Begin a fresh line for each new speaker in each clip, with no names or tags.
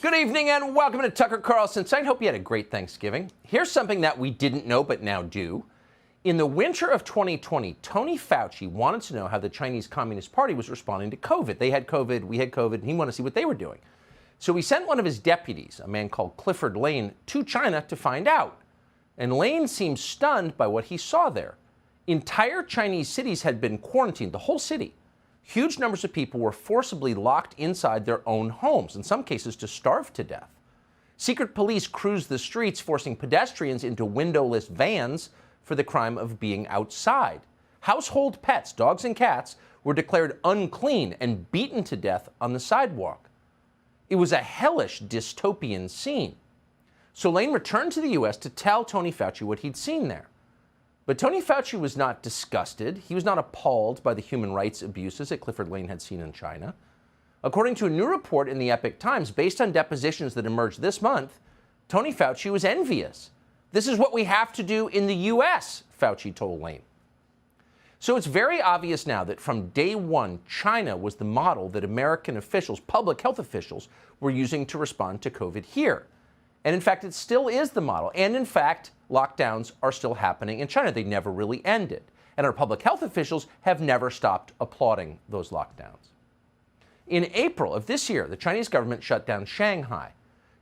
Good evening and welcome to Tucker Carlson. I hope you had a great Thanksgiving. Here's something that we didn't know but now do. In the winter of 2020, Tony Fauci wanted to know how the Chinese Communist Party was responding to COVID. They had COVID, we had COVID, and he wanted to see what they were doing. So he sent one of his deputies, a man called Clifford Lane, to China to find out. And Lane seemed stunned by what he saw there. Entire Chinese cities had been quarantined, the whole city. Huge numbers of people were forcibly locked inside their own homes, in some cases to starve to death. Secret police cruised the streets, forcing pedestrians into windowless vans for the crime of being outside. Household pets, dogs and cats, were declared unclean and beaten to death on the sidewalk. It was a hellish dystopian scene. So Lane returned to the U.S. to tell Tony Fauci what he'd seen there. But Tony Fauci was not disgusted. He was not appalled by the human rights abuses that Clifford Lane had seen in China. According to a new report in the Epoch Times, based on depositions that emerged this month, Tony Fauci was envious. This is what we have to do in the U.S., Fauci told Lane. So it's very obvious now that from day one, China was the model that American officials, public health officials, were using to respond to COVID here. And in fact, it still is the model. And in fact, lockdowns are still happening in China. They never really ended. And our public health officials have never stopped applauding those lockdowns. In April of this year, the Chinese government shut down Shanghai.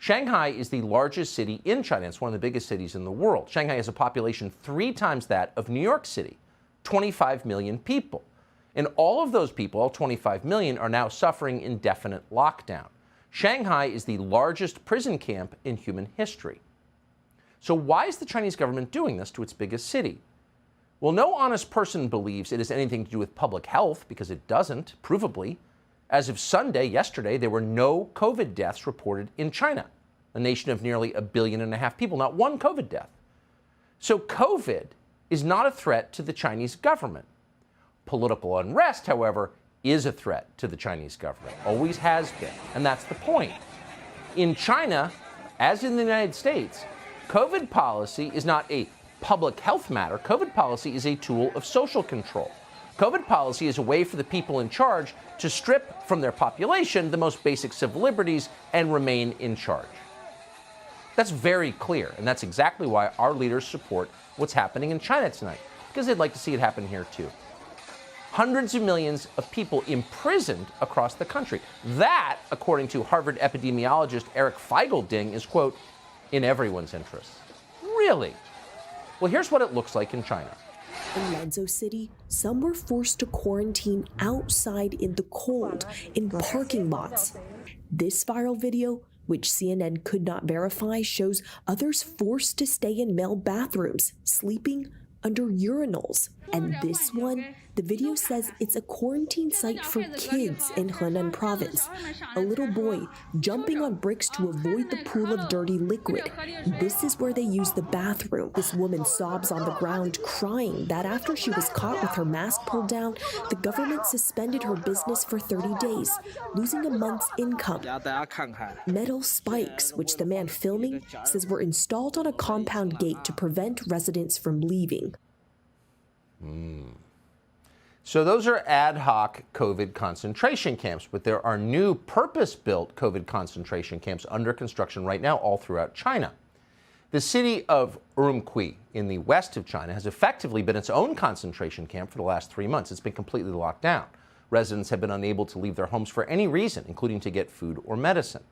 Shanghai is the largest city in China. It's one of the biggest cities in the world. Shanghai has a population 3 times that of New York City, 25 million people. And all of those people, all 25 million, are now suffering indefinite lockdown. Shanghai is the largest prison camp in human history. So why is the Chinese government doing this to its biggest city? Well, no honest person believes it has anything to do with public health, because it doesn't, provably. As of Sunday, yesterday, there were no COVID deaths reported in China, a nation of nearly 1.5 billion people, not one COVID death. So COVID is not a threat to the Chinese government. Political unrest, however, is a threat to the Chinese government, always has been, and that's the point. In China, as in the United States, COVID policy is not a public health matter. COVID policy is a tool of social control. COVID policy is a way for the people in charge to strip from their population the most basic civil liberties and remain in charge. That's very clear, and that's exactly why our leaders support what's happening in China tonight, because they'd like to see it happen here too. Hundreds of millions of people imprisoned across the country. That, according to Harvard epidemiologist Eric Feigelding, is, quote, in everyone's interest. Really? Well, here's what it looks like in China.
In Lanzhou City, some were forced to quarantine outside in the cold, in parking lots. This viral video, which CNN could not verify, shows others forced to stay in male bathrooms, sleeping under urinals. And this one, the video says it's a quarantine site for kids in Henan province. A little boy jumping on bricks to avoid the pool of dirty liquid. This is where they use the bathroom. This woman sobs on the ground, crying that after she was caught with her mask pulled down, the government suspended her business for 30 days, losing a month's income. Metal spikes, which the man filming says were installed on a compound gate to prevent residents from leaving.
So those are ad hoc COVID concentration camps, but there are new purpose-built COVID concentration camps under construction right now all throughout China. The city of Urumqi in the west of China has effectively been its own concentration camp for the last 3 months. It's been completely locked down. Residents have been unable to leave their homes for any reason, including to get food or medicine.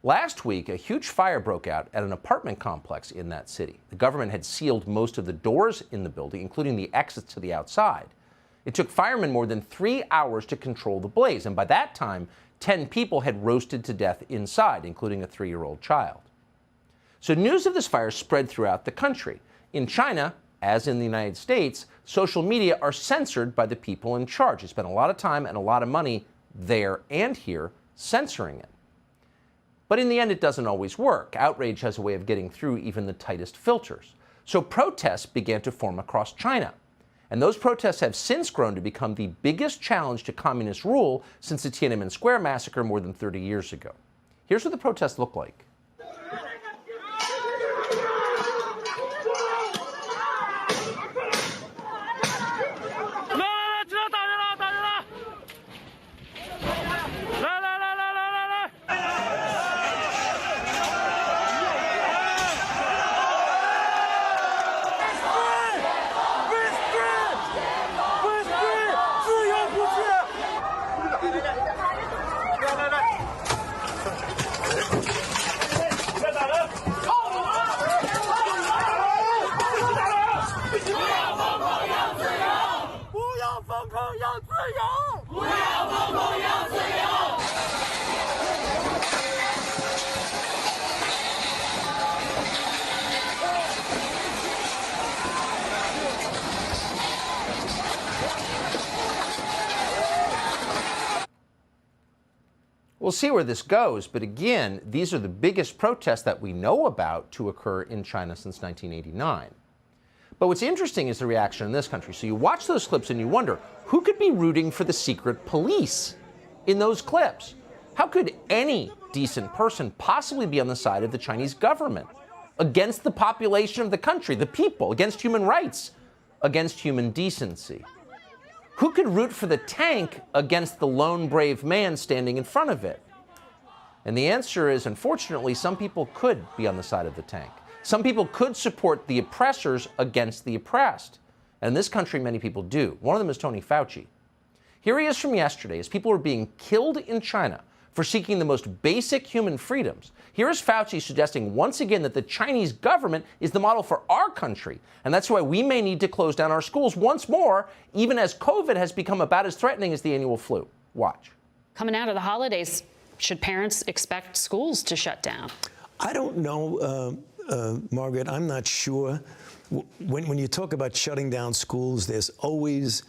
Last week, a huge fire broke out at an apartment complex in that city. The government had sealed most of the doors in the building, including the exits to the outside. It took firemen more than 3 hours to control the blaze, and by that time, 10 people had roasted to death inside, including a 3-year-old child. So news of this fire spread throughout the country. In China, as in the United States, social media are censored by the people in charge. They spend a lot of time and a lot of money there and here censoring it. But in the end, it doesn't always work. Outrage has a way of getting through even the tightest filters. So protests began to form across China. And those protests have since grown to become the biggest challenge to communist rule since the Tiananmen Square massacre more than 30 years ago. Here's what the protests look like. We'll see where this goes, but again, these are the biggest protests that we know about to occur in China since 1989. But what's interesting is the reaction in this country. So you watch those clips and you wonder, who could be rooting for the secret police in those clips? How could any decent person possibly be on the side of the Chinese government, against the population of the country, the people, against human rights, against human decency? Who could root for the tank against the lone brave man standing in front of it? And the answer is, unfortunately, some people could be on the side of the tank. Some people could support the oppressors against the oppressed. And in this country, many people do. One of them is Tony Fauci. Here he is from yesterday as people are being killed in China for seeking the most basic human freedoms. Here is Fauci suggesting once again that the Chinese government is the model for our country, and that's why we may need to close down our schools once more, even as COVID has become about as threatening as the annual flu. Watch.
Coming out of the holidays, should parents expect schools to shut down?
I don't know, Margaret. I'm not sure. When you talk about shutting down schools, there's always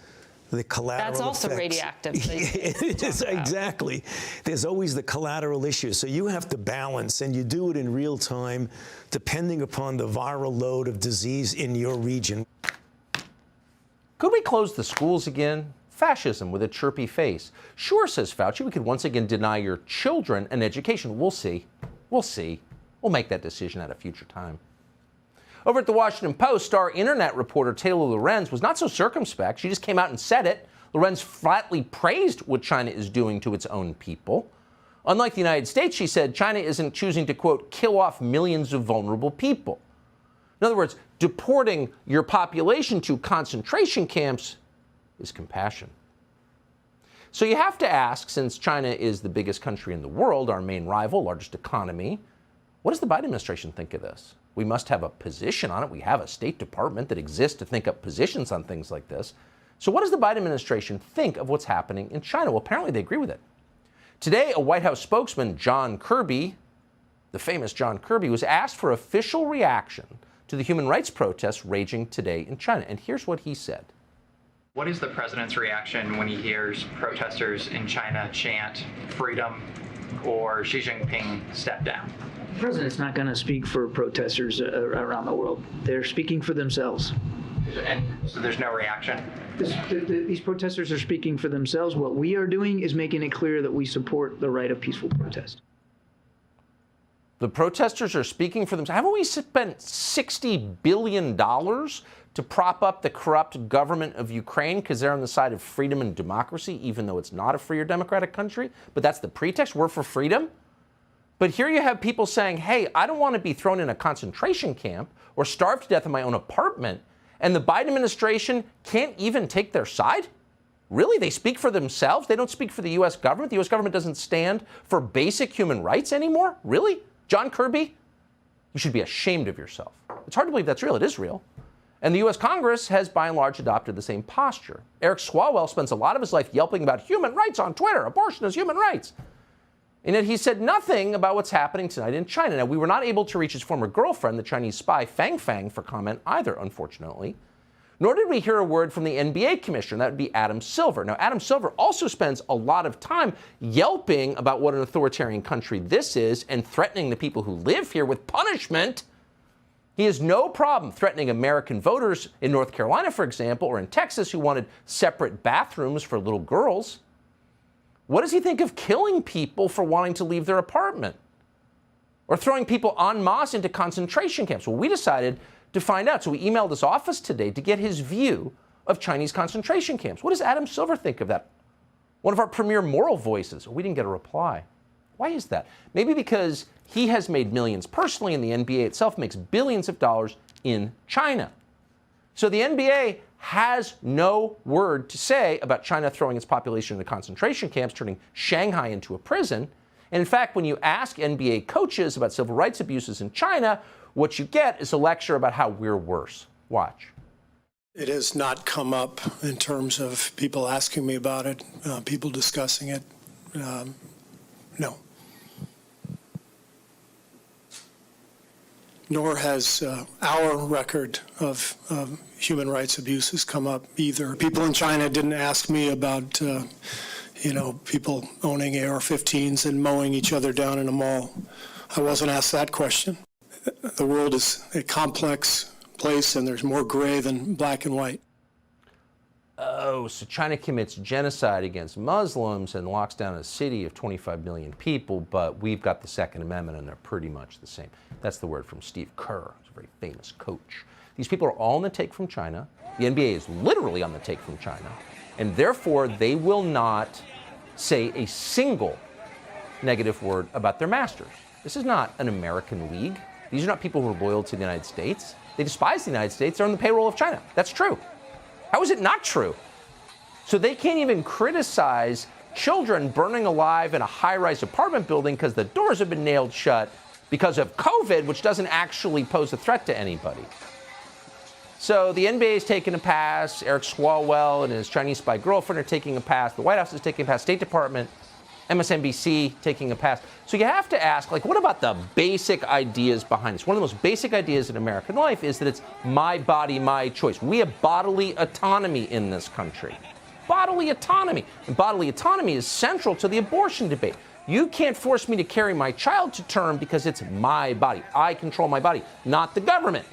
the collateral
That's also
effects.
radioactive.
It is, exactly. There's always the collateral issue. So you have to balance, and you do it in real time, depending upon the viral load of disease in your region.
Could we close the schools again? Fascism with a chirpy face. Sure, says Fauci, we could once again deny your children an education. We'll see. We'll see. We'll make that decision at a future time. Over at the Washington Post, star internet reporter Taylor Lorenz was not so circumspect. She just came out and said it. Lorenz flatly praised what China is doing to its own people. Unlike the United States, she said, China isn't choosing to, quote, kill off millions of vulnerable people. In other words, deporting your population to concentration camps is compassion. So you have to ask, since China is the biggest country in the world, our main rival, largest economy, what does the Biden administration think of this? We must have a position on it. We have a State Department that exists to think up positions on things like this. So what does the Biden administration think of what's happening in China? Well, apparently they agree with it. Today, a White House spokesman, John Kirby, the famous John Kirby, was asked for official reaction to the human rights protests raging today in China. And here's what he said.
What is the president's reaction when he hears protesters in China chant freedom or Xi Jinping step down?
The president's not going to speak for protesters around the world. They're speaking for themselves.
And so there's no reaction?
These protesters are speaking for themselves. What we are doing is making it clear that we support the right of peaceful protest.
The protesters are speaking for themselves. Haven't we spent $60 billion to prop up the corrupt government of Ukraine because they're on the side of freedom and democracy, even though it's not a free or democratic country? But that's the pretext. We're for freedom. But here you have people saying, hey, I don't want to be thrown in a concentration camp or starve to death in my own apartment. And the Biden administration can't even take their side? Really? They speak for themselves? They don't speak for the U.S. government? The U.S. government doesn't stand for basic human rights anymore? Really? John Kirby? You should be ashamed of yourself. It's hard to believe that's real. It is real. And the U.S. Congress has, by and large, adopted the same posture. Eric Swalwell spends a lot of his life yelping about human rights on Twitter. Abortion is human rights. And yet he said nothing about what's happening tonight in China. Now, we were not able to reach his former girlfriend, the Chinese spy Fang Fang, for comment either, unfortunately. Nor did we hear a word from the NBA commissioner. That would be Adam Silver. Now, Adam Silver also spends a lot of time yelping about what an authoritarian country this is and threatening the people who live here with punishment. He has no problem threatening American voters in North Carolina, for example, or in Texas, who wanted separate bathrooms for little girls. What does he think of killing people for wanting to leave their apartment? Or throwing people en masse into concentration camps? Well, we decided to find out. So we emailed his office today to get his view of Chinese concentration camps. What does Adam Silver think of that? One of our premier moral voices. We didn't get a reply. Why is that? Maybe because he has made millions personally, and the NBA itself makes billions of dollars in China. So the NBA has no word to say about China throwing its population into concentration camps, turning Shanghai into a prison. And in fact, when you ask NBA coaches about civil rights abuses in China, what you get is a lecture about how we're worse. Watch.
It has not come up in terms of people asking me about it, people discussing it. No. Nor has our record of human rights abuses come up either. People in China didn't ask me about, people owning AR-15s and mowing each other down in a mall. I wasn't asked that question. The world is a complex place, and there's more gray than black and white.
Oh, so China commits genocide against Muslims and locks down a city of 25 million people, but we've got the Second Amendment, and they're pretty much the same. That's the word from Steve Kerr, who's a very famous coach. These people are all on the take from China. The NBA is literally on the take from China, and therefore they will not say a single negative word about their masters. This is not an American league. These are not people who are loyal to the United States. They despise the United States. They're on the payroll of China. That's true. How is it not true? So they can't even criticize children burning alive in a high-rise apartment building because the doors have been nailed shut because of COVID, which doesn't actually pose a threat to anybody. So the NBA is taking a pass. Eric Swalwell and his Chinese spy girlfriend are taking a pass. The White House is taking a pass. State Department, MSNBC taking a pass. So you have to ask, what about the basic ideas behind this? One of the most basic ideas in American life is that it's my body, my choice. We have bodily autonomy in this country. Bodily autonomy. And bodily autonomy is central to the abortion debate. You can't force me to carry my child to term because it's my body. I control my body, not the government.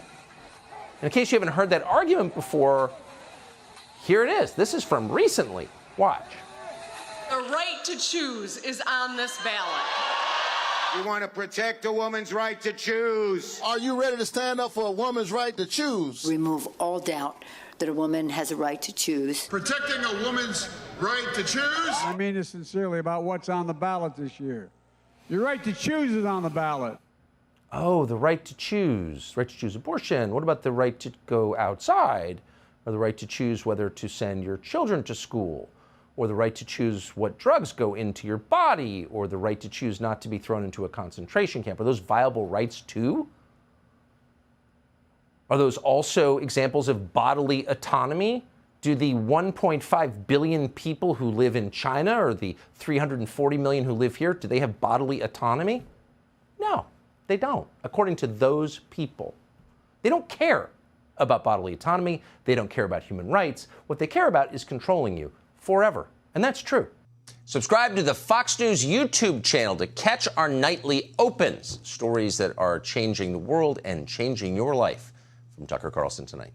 In case you haven't heard that argument before, here it is. This is from recently. Watch.
The right to choose is on this ballot.
We want to protect a woman's right to choose.
Are you ready to stand up for a woman's right to choose?
Remove all doubt that a woman has a right to choose.
Protecting a woman's right to choose?
I mean this sincerely about what's on the ballot this year. Your right to choose is on the ballot.
Oh, the right to choose abortion. What about the right to go outside, or the right to choose whether to send your children to school, or the right to choose what drugs go into your body, or the right to choose not to be thrown into a concentration camp? Are those viable rights too? Are those also examples of bodily autonomy? Do the 1.5 billion people who live in China, or the 340 million who live here, do they have bodily autonomy? No. They don't, according to those people. They don't care about bodily autonomy. They don't care about human rights. What they care about is controlling you forever. And that's true. Subscribe to the Fox News YouTube channel to catch our nightly opens, stories that are changing the world and changing your life. From Tucker Carlson tonight.